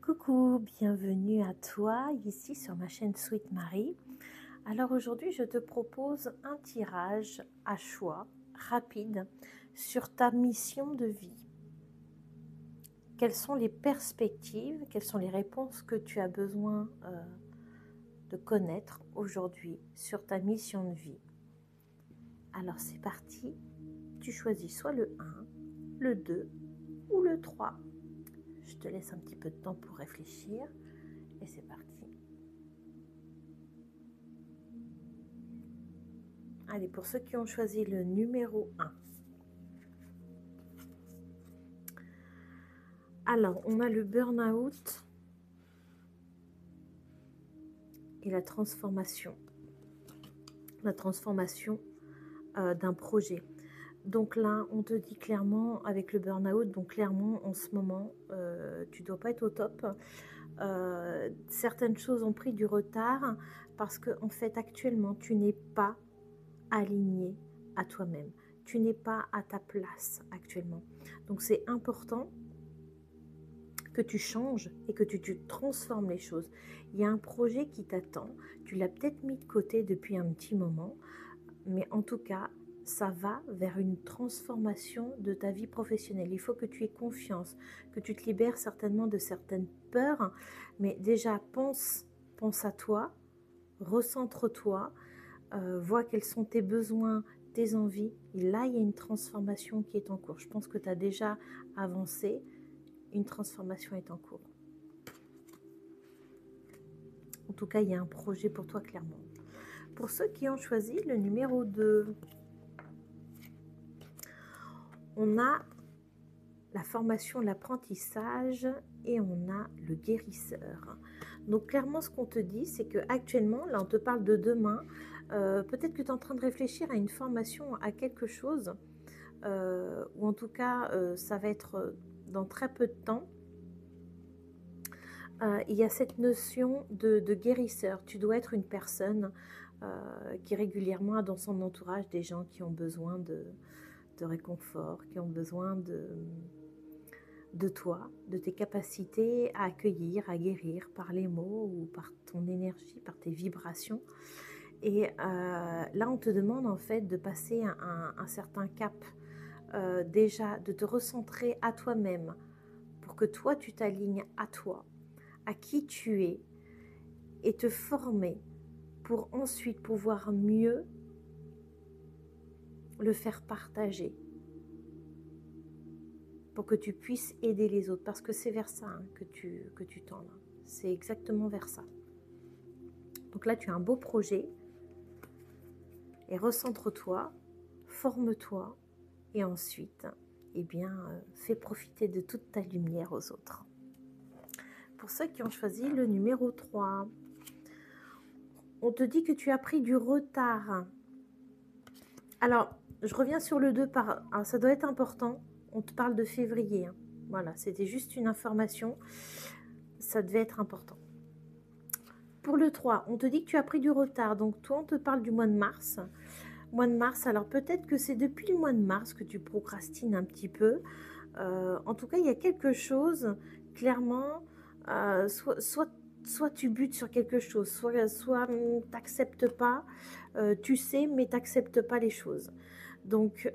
Coucou, bienvenue à toi ici sur ma chaîne Sweet Marie. Alors aujourd'hui je te propose un tirage à choix rapide sur ta mission de vie. Quelles sont les perspectives, quelles sont les réponses que tu as besoin de connaître aujourd'hui sur ta mission de vie? Alors c'est parti, tu choisis soit le 1, le 2 ou le 3. Je te laisse un petit peu de temps pour réfléchir et c'est parti. Allez, pour ceux qui ont choisi le numéro 1. Alors, on a le burn-out et la transformation. La transformation d'un projet. Donc là, on te dit clairement, avec le burn-out, donc clairement, en ce moment, tu ne dois pas être au top. Certaines choses ont pris du retard parce que, en fait, actuellement, tu n'es pas aligné à toi-même. Tu n'es pas à ta place actuellement. Donc, c'est important que tu changes et que tu transformes les choses. Il y a un projet qui t'attend. Tu l'as peut-être mis de côté depuis un petit moment, mais en tout cas, ça va vers une transformation de ta vie professionnelle. Il faut que tu aies confiance, que tu te libères certainement de certaines peurs, mais déjà pense à toi, recentre-toi, vois quels sont tes besoins, tes envies. Et là, il y a une transformation qui est en cours. Je pense que tu as déjà avancé. Une transformation est en cours. En tout cas, il y a un projet pour toi, clairement. Pour ceux qui ont choisi le numéro 2, on a la formation, l'apprentissage et on a le guérisseur. Donc, clairement, ce qu'on te dit, c'est qu'actuellement, là, on te parle de demain. Peut-être que tu es en train de réfléchir à une formation, à quelque chose, ou en tout cas, ça va être dans très peu de temps. Il y a cette notion de guérisseur. Tu dois être une personne qui régulièrement a dans son entourage des gens qui ont besoin de réconfort, qui ont besoin de toi, de tes capacités à accueillir, à guérir par les mots ou par ton énergie, par tes vibrations. Et là, on te demande en fait de passer un certain cap, déjà de te recentrer à toi-même pour que toi, tu t'alignes à toi, à qui tu es, et te former pour ensuite pouvoir mieux le faire partager, pour que tu puisses aider les autres, parce que c'est vers ça que tu tends. C'est exactement vers ça. Donc là, tu as un beau projet, et recentre-toi, forme-toi, et ensuite, eh bien, fais profiter de toute ta lumière aux autres. Pour ceux qui ont choisi le numéro 3, on te dit que tu as pris du retard. Alors, je reviens sur le 2, alors, ça doit être important. On te parle de février. Voilà, c'était juste une information. Ça devait être important. Pour le 3, on te dit que tu as pris du retard. Donc, toi, on te parle du mois de mars. Mois de mars, alors peut-être que c'est depuis le mois de mars que tu procrastines un petit peu. En tout cas, il y a quelque chose, clairement, soit tu butes sur quelque chose, soit tu n'acceptes pas, tu sais, mais tu n'acceptes pas les choses. Donc,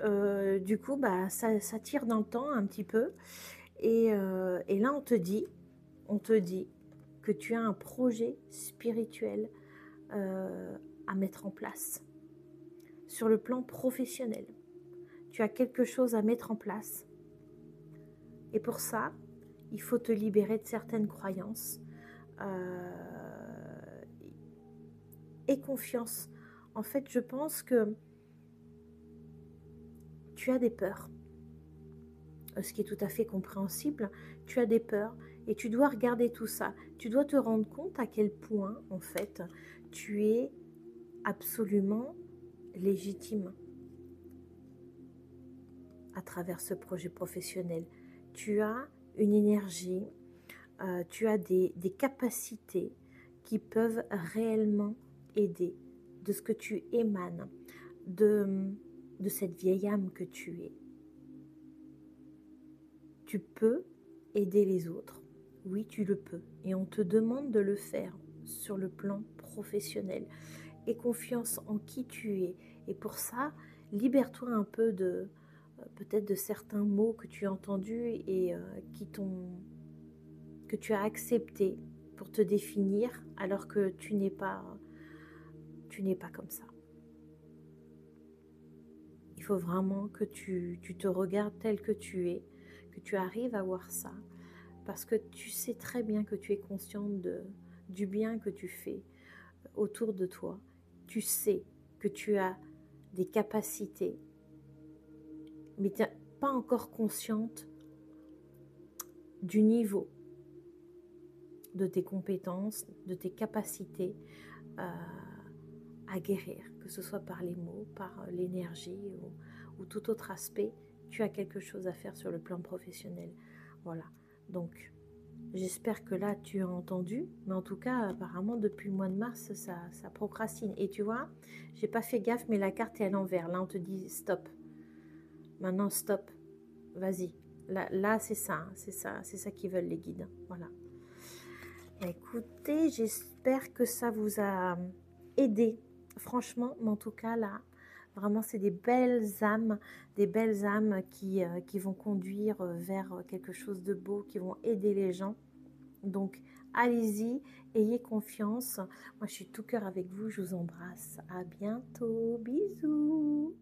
du coup, bah, ça tire dans le temps un petit peu. Et là, on te dit que tu as un projet spirituel à mettre en place. Sur le plan professionnel, tu as quelque chose à mettre en place. Et pour ça, il faut te libérer de certaines croyances. Et confiance. En fait, je pense que tu as des peurs. Ce qui est tout à fait compréhensible. Tu as des peurs et tu dois regarder tout ça. Tu dois te rendre compte à quel point, en fait, tu es absolument légitime à travers ce projet professionnel. Tu as une énergie, tu as des capacités qui peuvent réellement aider de ce que tu émanes, de cette vieille âme que tu es. Tu peux aider les autres, Oui, tu le peux. Et on te demande de le faire sur le plan professionnel. Aie confiance en qui tu es. Et pour ça, libère-toi un peu de peut-être de certains mots que tu as entendus et que tu as acceptés pour te définir alors que tu n'es pas comme ça. Il faut vraiment que tu te regardes tel que tu es, que tu arrives à voir ça, parce que tu sais très bien que tu es consciente du bien que tu fais autour de toi. Tu sais que tu as des capacités, mais tu n'es pas encore consciente du niveau de tes compétences, de tes capacités à guérir, que ce soit par les mots, par l'énergie ou tout autre aspect. Tu as quelque chose à faire sur le plan professionnel. Voilà, donc j'espère que là tu as entendu, mais en tout cas apparemment depuis le mois de mars ça procrastine. Et tu vois, j'ai pas fait gaffe, mais la carte est à l'envers. Là on te dit stop, maintenant stop, vas-y. Là c'est ça, hein, c'est ça qu'ils veulent les guides. Voilà. Écoutez, j'espère que ça vous a aidé, franchement, mais en tout cas là, vraiment c'est des belles âmes qui vont conduire vers quelque chose de beau, qui vont aider les gens. Donc allez-y, ayez confiance. Moi je suis tout cœur avec vous, je vous embrasse. À bientôt, bisous.